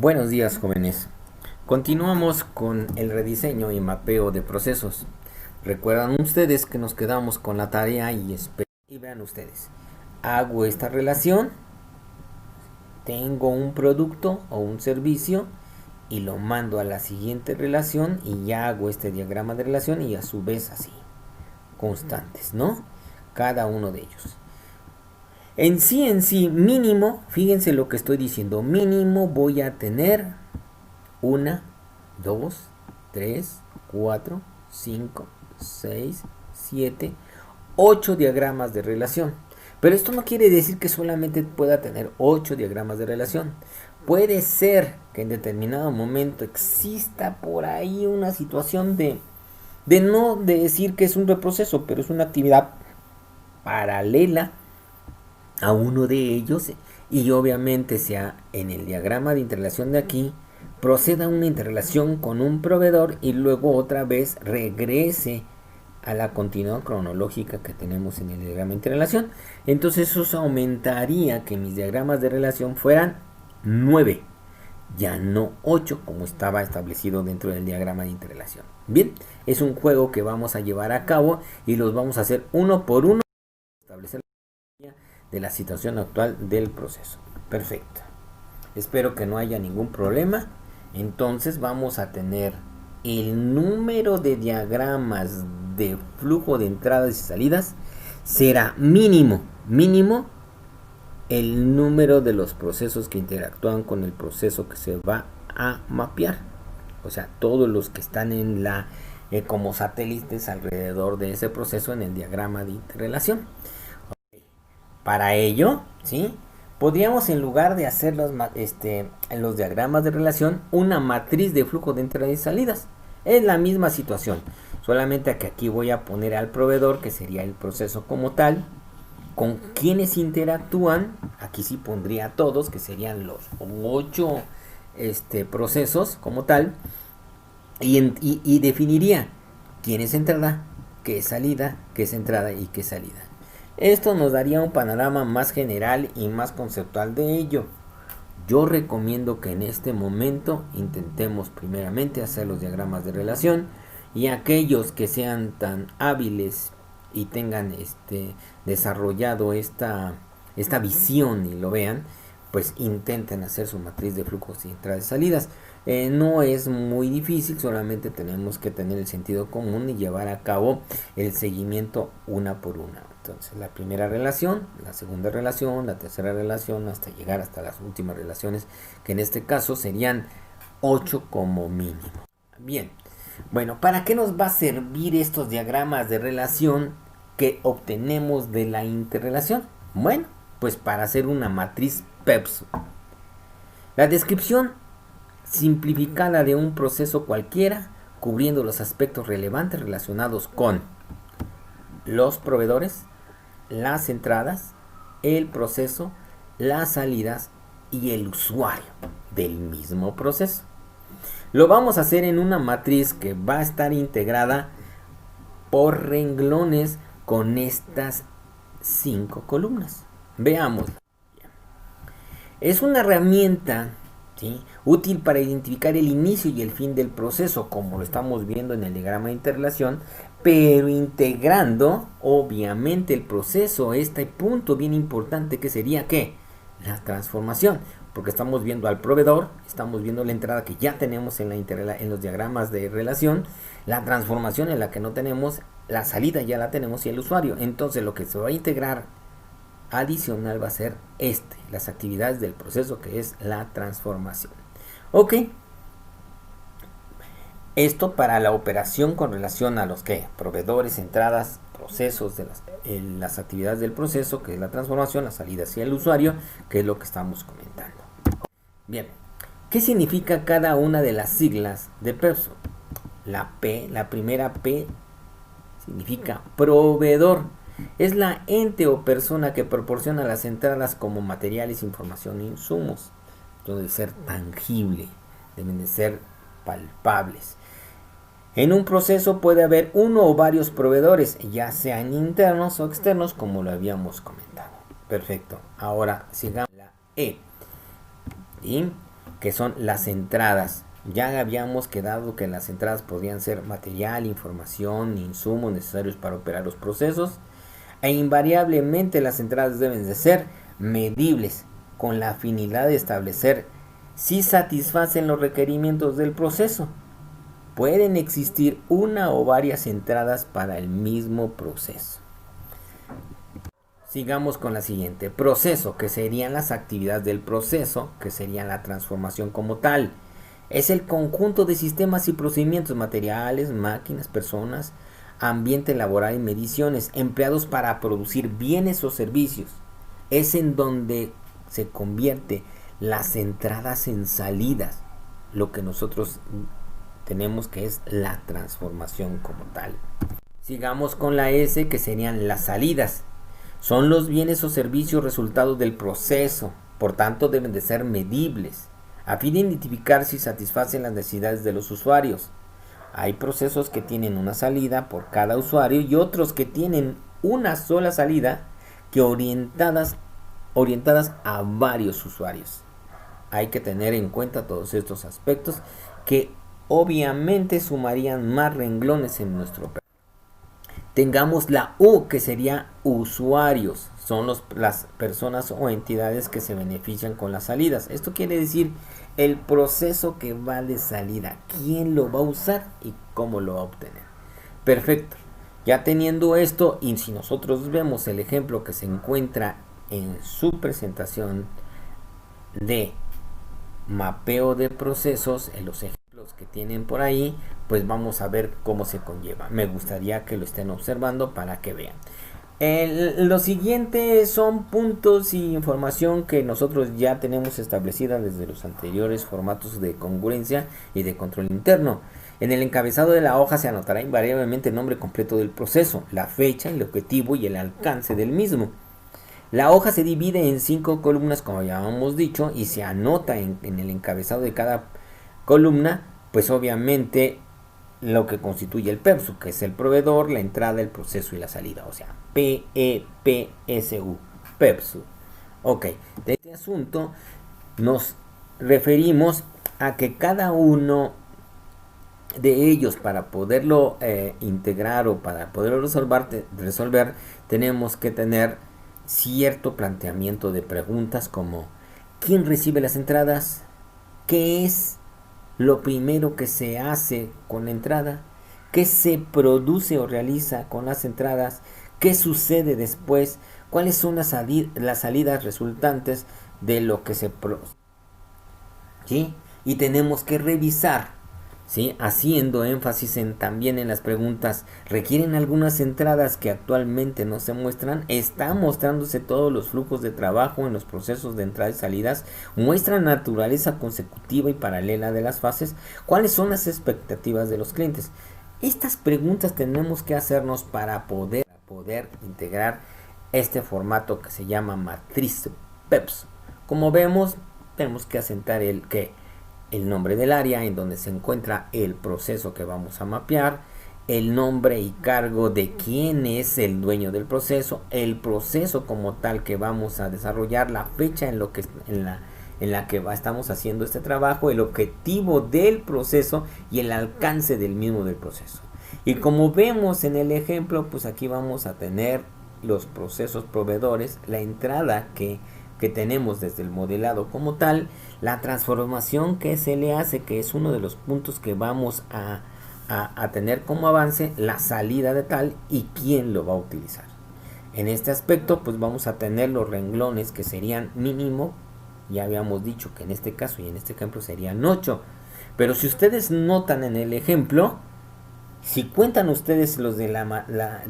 Buenos días, jóvenes. Continuamos con el rediseño y mapeo de procesos. Recuerdan ustedes que nos quedamos con la tarea y vean ustedes. Hago esta relación, tengo un producto o un servicio y lo mando a la siguiente relación y ya hago este diagrama de relación y a su vez así, constantes, ¿no? Cada uno de ellos. En sí, mínimo, fíjense lo que estoy diciendo, mínimo voy a tener una, 2, 3, 4, 5, 6, 7, 8 diagramas de relación. Pero esto no quiere decir que solamente pueda tener 8 diagramas de relación. Puede ser que en determinado momento exista por ahí una situación de no decir que es un reproceso, pero es una actividad paralela a uno de ellos y obviamente sea en el diagrama de interrelación de aquí proceda una interrelación con un proveedor y luego otra vez regrese a la continuidad cronológica que tenemos en el diagrama de interrelación. Entonces eso aumentaría que mis diagramas de relación fueran 9, ya no 8 como estaba establecido dentro del diagrama de interrelación. Bien, es un juego que vamos a llevar a cabo y los vamos a hacer uno por uno, establecer de la situación actual del proceso. Perfecto. Espero que no haya ningún problema. Entonces vamos a tener el número de diagramas de flujo de entradas y salidas será mínimo el número de los procesos que interactúan con el proceso que se va a mapear. O sea, todos los que están en la como satélites alrededor de ese proceso en el diagrama de interrelación. Para ello, ¿sí? Podríamos, en lugar de hacer en los diagramas de relación, una matriz de flujo de entradas y salidas. Es la misma situación, solamente que aquí voy a poner al proveedor, que sería el proceso como tal, con quienes interactúan. Aquí sí pondría a todos, que serían los 8 procesos como tal, y definiría quién es entrada, qué es salida, qué es entrada y qué es salida. Esto nos daría un panorama más general y más conceptual de ello. Yo recomiendo que en este momento intentemos primeramente hacer los diagramas de relación y aquellos que sean tan hábiles y tengan desarrollado esta visión y lo vean, pues intenten hacer su matriz de flujos y entradas y salidas. No es muy difícil, solamente tenemos que tener el sentido común y llevar a cabo el seguimiento una por una. Entonces, la primera relación, la segunda relación, la tercera relación, hasta llegar hasta las últimas relaciones, que en este caso serían 8 como mínimo. Bien, bueno, ¿para qué nos va a servir estos diagramas de relación que obtenemos de la interrelación? Bueno, pues para hacer una matriz PEPS. La descripción simplificada de un proceso cualquiera, cubriendo los aspectos relevantes relacionados con los proveedores, las entradas, el proceso, las salidas y el usuario del mismo proceso. Lo vamos a hacer en una matriz que va a estar integrada por renglones con estas 5 columnas. Veamos. Es una herramienta, ¿sí?, útil para identificar el inicio y el fin del proceso, como lo estamos viendo en el diagrama de interrelación, pero integrando obviamente el proceso, este punto bien importante que sería ¿qué? La transformación, porque estamos viendo al proveedor, estamos viendo la entrada que ya tenemos en los diagramas de relación, la transformación en la que no tenemos, la salida ya la tenemos y el usuario. Entonces lo que se va a integrar adicional va a ser las actividades del proceso, que es la transformación. Ok, esto para la operación con relación a los que proveedores, entradas, procesos de las actividades del proceso, que es la transformación, la salida hacia el usuario, que es lo que estamos comentando. Bien, ¿qué significa cada una de las siglas de PEPS? La P, la primera P significa proveedor. Es la ente o persona que proporciona las entradas como materiales, información e insumos. Debe ser tangible, deben de ser palpables. En un proceso puede haber uno o varios proveedores, ya sean internos o externos, como lo habíamos comentado. Perfecto. Ahora sigamos la E. ¿Sí? que son las entradas. Ya habíamos quedado que las entradas podían ser material, información, insumos necesarios para operar los procesos, e invariablemente las entradas deben de ser medibles con la finalidad de establecer si satisfacen los requerimientos del proceso. Pueden existir una o varias entradas para el mismo proceso. Sigamos con la siguiente. Proceso, que serían las actividades del proceso, que serían la transformación como tal. Es el conjunto de sistemas y procedimientos materiales, máquinas, personas, ambiente laboral y mediciones empleados para producir bienes o servicios. Es en donde se convierte las entradas en salidas, lo que nosotros tenemos que es la transformación como tal. Sigamos con la S, que serían las salidas. Son los bienes o servicios resultados del proceso, por tanto deben de ser medibles, a fin de identificar si satisfacen las necesidades de los usuarios. Hay procesos que tienen una salida por cada usuario y otros que tienen una sola salida que orientadas a varios usuarios. Hay que tener en cuenta todos estos aspectos que obviamente sumarían más renglones en nuestro programa. Tengamos la U, que sería usuarios. Son las personas o entidades que se benefician con las salidas. Esto quiere decir el proceso que va de salida, quién lo va a usar y cómo lo va a obtener. Perfecto. Ya teniendo esto, y si nosotros vemos el ejemplo que se encuentra en su presentación de mapeo de procesos, en los ejemplos que tienen por ahí, pues vamos a ver cómo se conlleva. Me gustaría que lo estén observando para que vean. Lo siguiente son puntos y información que nosotros ya tenemos establecida desde los anteriores formatos de congruencia y de control interno. En el encabezado de la hoja se anotará invariablemente el nombre completo del proceso, la fecha, el objetivo y el alcance del mismo. La hoja se divide en 5 columnas, como ya hemos dicho, y se anota en el encabezado de cada columna, pues obviamente lo que constituye el PEPSU, que es el proveedor, la entrada, el proceso y la salida, o sea, PEPSU, PEPSU. Ok, de este asunto nos referimos a que cada uno de ellos, para poderlo integrar o para poderlo resolver, tenemos que tener cierto planteamiento de preguntas como ¿quién recibe las entradas? ¿Qué es lo primero que se hace con la entrada? ¿Qué se produce o realiza con las entradas? ¿Qué sucede después? ¿Cuáles son las salidas resultantes de lo que se produce? ¿Sí? Y tenemos que revisar, ¿sí? Haciendo énfasis también en las preguntas, ¿requieren algunas entradas que actualmente no se muestran? ¿Están mostrándose todos los flujos de trabajo en los procesos de entrada y salidas? ¿Muestran naturaleza consecutiva y paralela de las fases? ¿Cuáles son las expectativas de los clientes? Estas preguntas tenemos que hacernos para poder integrar este formato que se llama matriz PEPS. Como vemos, tenemos que asentar el nombre del área en donde se encuentra el proceso que vamos a mapear, el nombre y cargo de quién es el dueño del proceso, el proceso como tal que vamos a desarrollar, la fecha en la que estamos haciendo este trabajo, el objetivo del proceso y el alcance del mismo del proceso. Y como vemos en el ejemplo, pues aquí vamos a tener los procesos proveedores, la entrada que tenemos desde el modelado como tal, la transformación que se le hace, que es uno de los puntos que vamos a tener como avance, la salida de tal y quién lo va a utilizar. En este aspecto pues vamos a tener los renglones que serían mínimo, ya habíamos dicho que en este caso y en este ejemplo serían 8, pero si ustedes notan en el ejemplo, si cuentan ustedes los de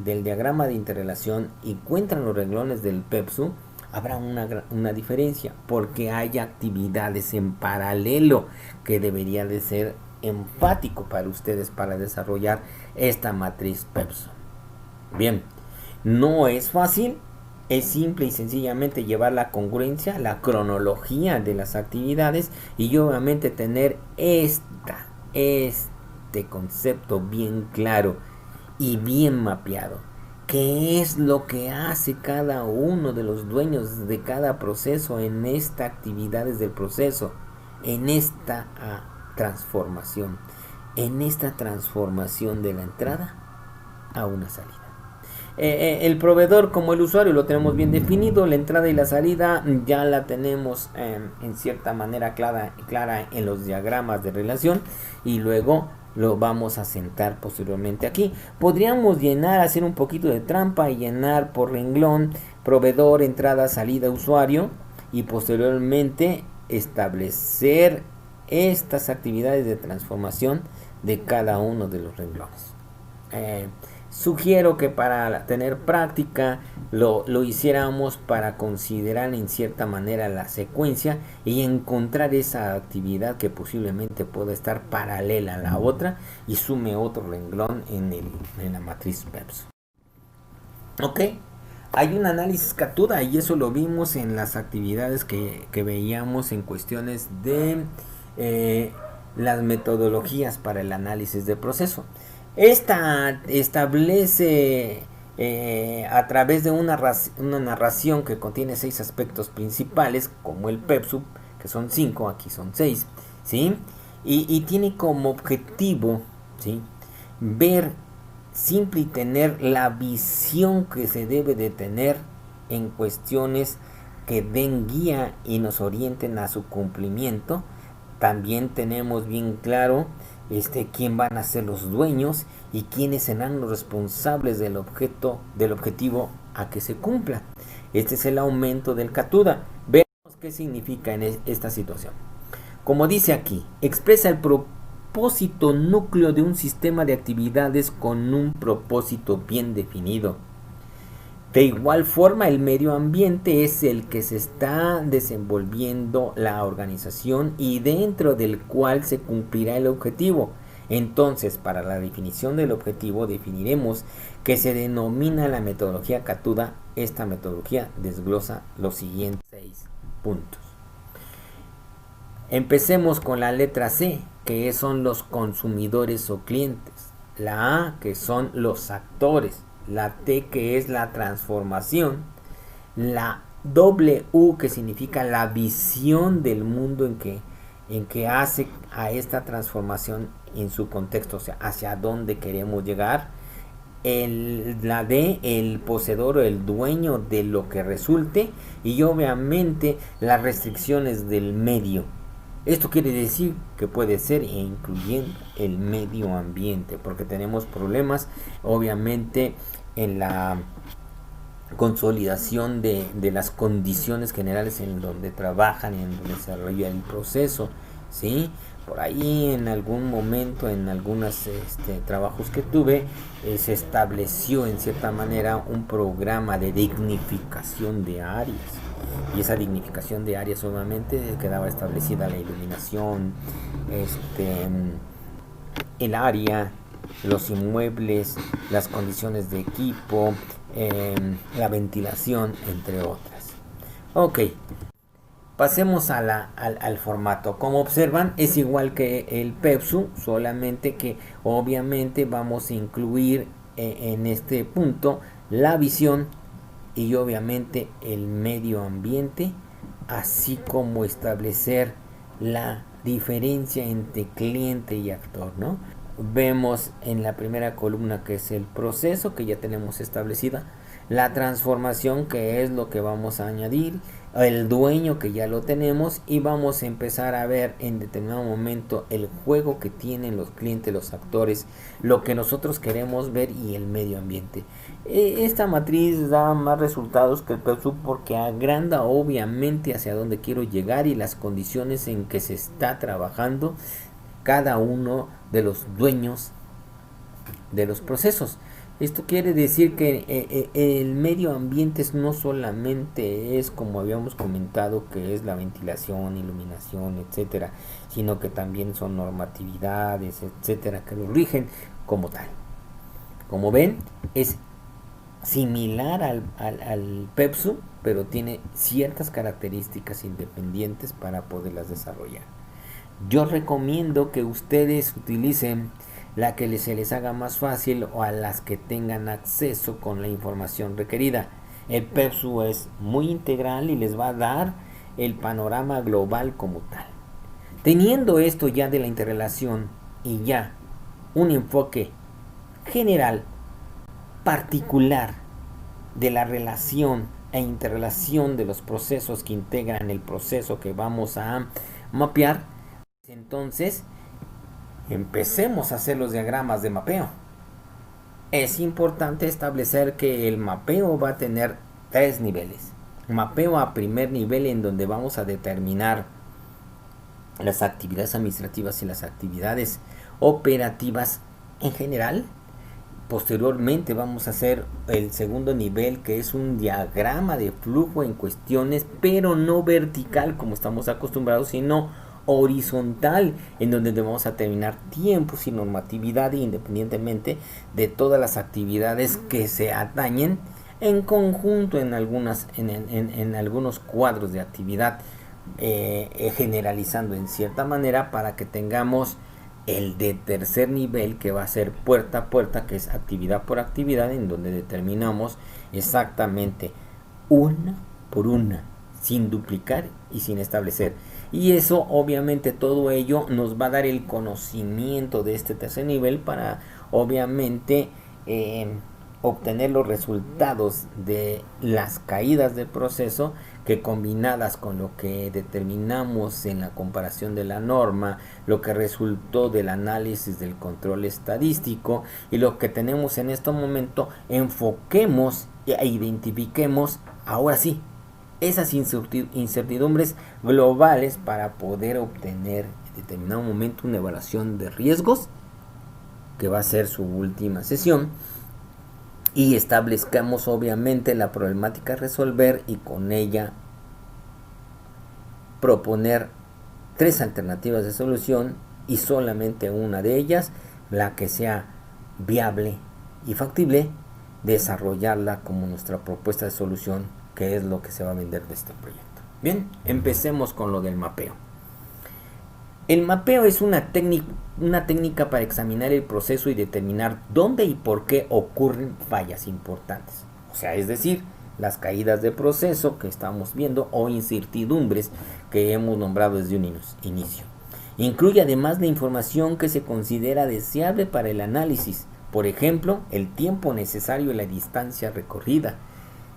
del diagrama de interrelación y cuentan los renglones del PEPSU, habrá una diferencia porque hay actividades en paralelo que debería de ser enfático para ustedes para desarrollar esta matriz PEPSU. Bien, no es fácil, es simple y sencillamente llevar la congruencia, la cronología de las actividades y obviamente tener este concepto bien claro y bien mapeado. ¿Qué es lo que hace cada uno de los dueños de cada proceso en estas actividades del proceso? en esta transformación, de la entrada a una salida. El proveedor como el usuario lo tenemos bien definido, la entrada y la salida ya la tenemos en cierta manera clara en los diagramas de relación, y luego lo vamos a sentar posteriormente aquí. Podríamos hacer un poquito de trampa y llenar por renglón proveedor, entrada, salida, usuario, y posteriormente establecer estas actividades de transformación de cada uno de los renglones. Sugiero que para tener práctica lo hiciéramos para considerar en cierta manera la secuencia y encontrar esa actividad que posiblemente pueda estar paralela a la otra y sume otro renglón en la matriz PEPS. Ok, hay un análisis Catuda y eso lo vimos en las actividades que veíamos en cuestiones de las metodologías para el análisis de proceso. Esta establece a través de una narración que contiene 6 aspectos principales, como el PEPSUP, que son 5, aquí son 6, ¿sí? Y tiene como objetivo, ¿sí?, ver simple y tener la visión que se debe de tener en cuestiones que den guía y nos orienten a su cumplimiento. También tenemos bien claro quién van a ser los dueños y quiénes serán los responsables del objetivo a que se cumpla. Este es el aumento del Catuda. Veamos qué significa en esta situación. Como dice aquí, expresa el propósito núcleo de un sistema de actividades con un propósito bien definido. De igual forma, el medio ambiente es el que se está desenvolviendo la organización y dentro del cual se cumplirá el objetivo. Entonces, para la definición del objetivo, definiremos que se denomina la metodología Catuda. Esta metodología desglosa los siguientes 6 puntos. Empecemos con la letra C, que son los consumidores o clientes. La A, que son los actores. La T, que es la transformación. La W, que significa la visión del mundo en que hace a esta transformación en su contexto, o sea, hacia dónde queremos llegar. La D, el poseedor o el dueño de lo que resulte. Y obviamente las restricciones del medio. Esto quiere decir que puede ser incluyendo el medio ambiente, porque tenemos problemas obviamente en la consolidación de las condiciones generales en donde trabajan y en donde se desarrolla el proceso, ¿sí? Por ahí en algún momento, en algunos trabajos que tuve, se estableció en cierta manera un programa de dignificación de áreas. Y esa dignificación de áreas obviamente quedaba establecida la iluminación, el área, los inmuebles, las condiciones de equipo, la ventilación, entre otras. Ok, pasemos al formato. Como observan, es igual que el PEPSU, solamente que obviamente vamos a incluir en este punto la visión y obviamente el medio ambiente, así como establecer la diferencia entre cliente y actor, ¿no? Vemos en la primera columna que es el proceso, que ya tenemos establecida, la transformación, que es lo que vamos a añadir, el dueño, que ya lo tenemos, y vamos a empezar a ver en determinado momento el juego que tienen los clientes, los actores, lo que nosotros queremos ver y el medio ambiente. Esta matriz da más resultados que el PEPSUP porque agranda obviamente hacia dónde quiero llegar y las condiciones en que se está trabajando cada uno de los dueños de los procesos. Esto quiere decir que el medio ambiente no solamente es, como habíamos comentado, que es la ventilación, iluminación, etcétera, sino que también son normatividades, etcétera, que lo rigen como tal. Como ven, es similar al PEPSU, pero tiene ciertas características independientes para poderlas desarrollar. Yo recomiendo que ustedes utilicen la que se les haga más fácil o a las que tengan acceso con la información requerida. El PEPSU es muy integral y les va a dar el panorama global como tal. Teniendo esto ya de la interrelación y ya un enfoque general, particular de la relación e interrelación de los procesos que integran el proceso que vamos a mapear, entonces empecemos a hacer los diagramas de mapeo. Es importante establecer que el mapeo va a tener 3 niveles. Mapeo a primer nivel, en donde vamos a determinar las actividades administrativas y las actividades operativas en general. Posteriormente vamos a hacer el segundo nivel, que es un diagrama de flujo en cuestiones, pero no vertical como estamos acostumbrados, sino horizontal, en donde vamos a determinar tiempos y normatividad independientemente de todas las actividades que se atañen en conjunto en algunos cuadros de actividad, generalizando en cierta manera, para que tengamos el de tercer nivel, que va a ser puerta a puerta, que es actividad por actividad, en donde determinamos exactamente una por una, sin duplicar y sin establecer. Y eso, obviamente, todo ello nos va a dar el conocimiento de este tercer nivel para, obviamente, obtener los resultados de las caídas del proceso, que combinadas con lo que determinamos en la comparación de la norma, lo que resultó del análisis del control estadístico y lo que tenemos en este momento, enfoquemos e identifiquemos ahora sí esas incertidumbres globales para poder obtener en determinado momento una evaluación de riesgos, que va a ser su última sesión, y establezcamos obviamente la problemática a resolver, y con ella proponer 3 alternativas de solución, y solamente una de ellas, la que sea viable y factible, desarrollarla como nuestra propuesta de solución, que es lo que se va a vender de este proyecto. Bien, empecemos con lo del mapeo. El mapeo es una técnica para examinar el proceso y determinar dónde y por qué ocurren fallas importantes. O sea, es decir, las caídas de proceso que estamos viendo, o incertidumbres que hemos nombrado desde un inicio. Incluye además la información que se considera deseable para el análisis. Por ejemplo, el tiempo necesario y la distancia recorrida,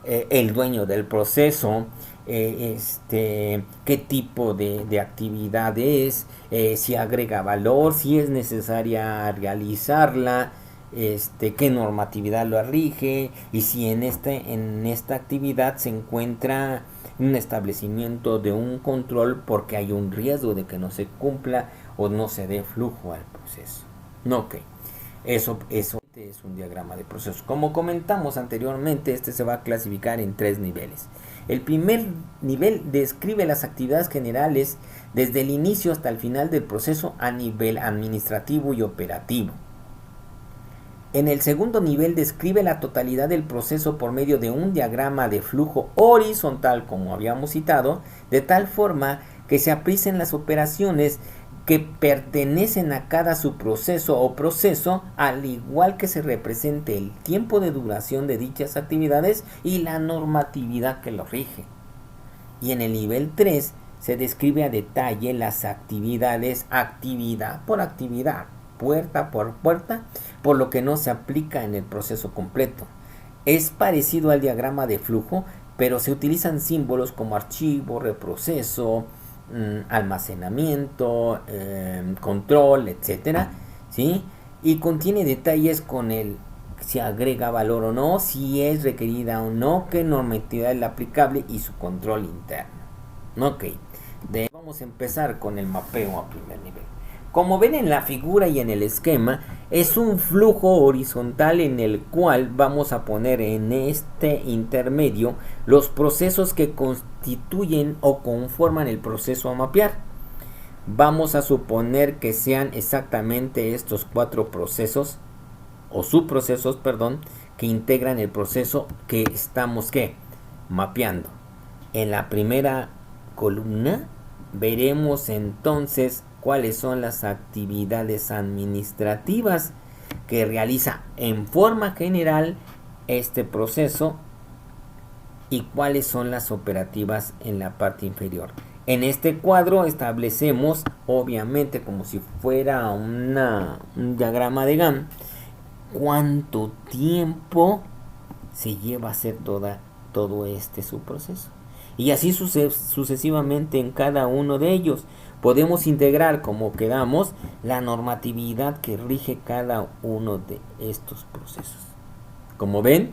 el dueño del proceso, qué tipo de actividad es, si agrega valor, si es necesaria realizarla, qué normatividad lo rige, y si en esta actividad se encuentra un establecimiento de un control, porque hay un riesgo de que no se cumpla o no se dé flujo al proceso. Ok, eso es un diagrama de procesos. Como comentamos anteriormente, se va a clasificar en 3 niveles. El primer nivel describe las actividades generales desde el inicio hasta el final del proceso a nivel administrativo y operativo. En el segundo nivel describe la totalidad del proceso por medio de un diagrama de flujo horizontal, como habíamos citado, de tal forma que se aprecien las operaciones que pertenecen a cada subproceso o proceso, al igual que se represente el tiempo de duración de dichas actividades y la normatividad que lo rige. Y en el nivel 3 se describe a detalle las actividades, actividad por actividad, puerta por puerta, por lo que no se aplica en el proceso completo. Es parecido al diagrama de flujo, pero se utilizan símbolos como archivo, reproceso, almacenamiento, control, etcétera, ¿sí? Y contiene detalles con si agrega valor o no, si es requerida o no, qué normatividad es la aplicable y su control interno. Ok, vamos a empezar con el mapeo a primer nivel. Como ven en la figura y en el esquema, es un flujo horizontal en el cual vamos a poner en este intermedio los procesos que constituyen o conforman el proceso a mapear. Vamos a suponer que sean exactamente estos 4 procesos o subprocesos, que integran el proceso que estamos mapeando. En la primera columna veremos entonces cuáles son las actividades administrativas que realiza en forma general este proceso, y cuáles son las operativas en la parte inferior. En este cuadro establecemos, obviamente como si fuera un diagrama de Gantt, cuánto tiempo se lleva a hacer todo este subproceso. Y así sucesivamente en cada uno de ellos. Podemos integrar, como quedamos, la normatividad que rige cada uno de estos procesos. Como ven,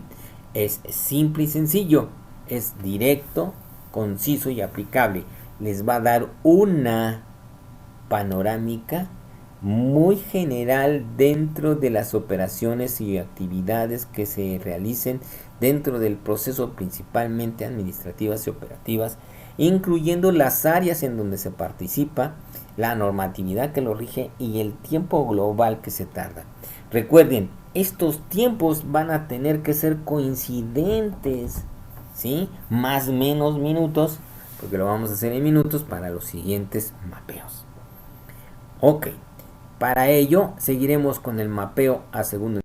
es simple y sencillo, es directo, conciso y aplicable. Les va a dar una panorámica muy general dentro de las operaciones y actividades que se realicen dentro del proceso, principalmente administrativas y operativas, incluyendo las áreas en donde se participa, la normatividad que lo rige y el tiempo global que se tarda. Recuerden, estos tiempos van a tener que ser coincidentes, ¿sí? Más o menos minutos, porque lo vamos a hacer en minutos para los siguientes mapeos. Ok, para ello seguiremos con el mapeo a segundo